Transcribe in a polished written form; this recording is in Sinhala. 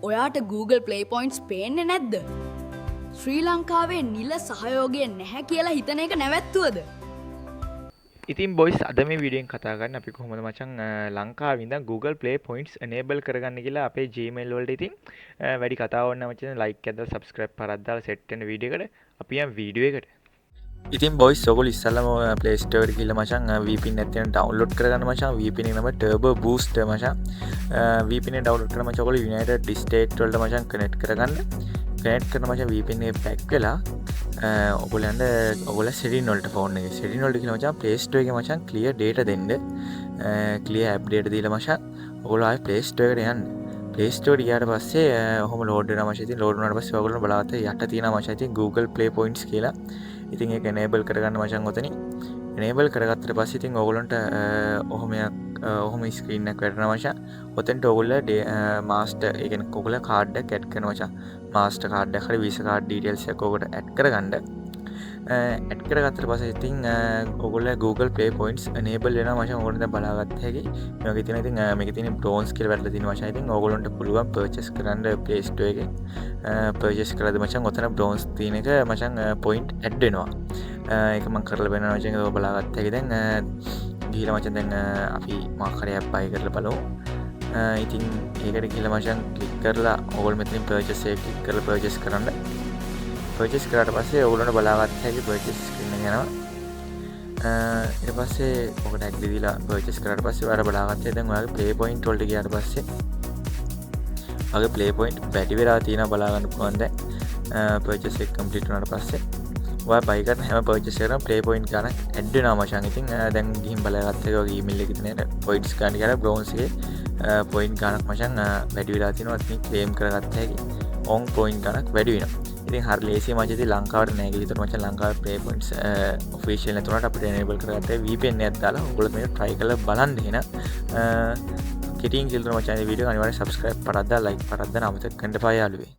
ඔයාට Google Play Points පේන්නේ නැද්ද? ශ්‍රී ලංකාවේ නිල සහයෝගය නැහැ කියලා හිතන එක නැවැත්තුවද? ඉතින් බොයිස් අද මේ වීඩියෝෙන් කතා කරන්න අපි කොහොමද මචං ලංකාවේ ඉඳන් Google Play Points enable කරගන්න කියලා අපේ Gmail වලට ඉතින් වැඩි කතා ඕන නැහැ මචං like එකක් දාලා subscribe පරක් දාලා set වෙන වීඩියෝ එකට අපි යම් වීඩියෝ එකට. ඉතින් බොයිස් ඔයගොල්ලෝ ඉස්සල්ලාම Play Store එකට ගිහලා මචං VPN නැත්නම් download කරගන්න මචං VPN එක නම Turbo Boost මචං VPN එක download කරලා මචං ඔයගොල්ලෝ United States වලට මචං connect කරගන්න. connect කරන මචං VPN එක back වෙලා ඔගොල්ලෝ setting වලට phone එකේ setting වලට ගිහලා මචං Play Store එකේ මචං clear data දෙන්න clear app data දීලා මචං ඔගොල්ලෝ ආයේ Play Store එකට යන්න Play Store ගියාට පස්සේ ඔහොම load වෙනවා මචං ඉතින් load වුණාට පස්සේ ඔයගොල්ලෝ බලවත් යට තියෙනවා මචං ඉතින් Google Play Points කියලා ඉතින් ඒක enable කරගන්න මචං ඔතනින් enable කරගත්තට පස්සේ ඉතින් ඔයගොල්ලන්ට ඔහොම ස්ක්‍රීන් එකක් වැටෙනවා මචං ඔතෙන්ට ඔයගොල්ලෝ master ඒ කියන්නේ ඔයගොල්ලෝ card එකක් add කරනවා මචං master card එක හරි visa card details එක ඔකට add කරගන්න add කරගත්තට පස්සේ ඉතින් ඔයගොල්ලෝ Google Play Points enable වෙනවා මචං ඔයගොල්ලෝ දැන් බලාගත්ත හැකි මේකේ තියෙන ඉතින් මේකේ තියෙන bronze කියලා වැටලා තියෙනවා මචං ඉතින් ඔයගොල්ලන්ට පුළුවන් purchase කරන්න Play Store එකෙන් purchase කරලාද මචං ඔතන bronze තියෙන එක මචං point add වෙනවා ඒක මම කරලා බලනවා මචං ඒක බලාගත්ත හැකි දැන් ගිහලා මචං දැන් අපි මොකක් හරි app buy කරලා බලමු ඉතින් ඒකට ගිහලා මචං ක්ලික් කරලා ඕගොල්ලෝ මෙතනින් purchase එක ක්ලික් කරලා purchase කරන්න purchase කරාට පස්සේ ඕගොල්ලන්ට බලාගත්ත හැකි purchase screen එක යනවා ඊට පස්සේ ඔකට tag දීලා purchase කරාට පස්සේ ඔයාලා බලාගත්තේ දැන් ඔයාගේ play point වලට ගියාට පස්සේ ඔයාගේ play point වැඩි වෙලා තියෙනවා බලා ගන්න පුළුවන් දැන් purchase එක complete වුණාට පස්සේ ඔයා buy කරන හැම purchase එකකම play point ගණන් add වෙනවා මචං ඉතින් දැන් ගිහින් බලාගත්තා ඔයාගේ email එකේ තියෙන points ගන්න කියලා bronze එකේ point ගණක් මචං වැඩි වෙලා තියෙනවා ඉතින් claim කරගත්ත හැකි on point ගණක් වැඩි වෙනවා ඉතින් හරි ලේසියි මචං ඉතින් ලංකාවට නැහැ කියලා හිතුවා මචං ලංකාවේ play points official නැතුණාට අපිට enable කරගත්තා VPN එකක් දාලා ඔයගොල්ලෝ මේක try කරලා බලන්න එහෙනම් කෙටියෙන් කියලා මචං මේ වීඩියෝ අනිවාර්යෙන් subscribe පරක් දාලා like පරක් දාන්න අමතක කරන්න එපා යාළුවෝ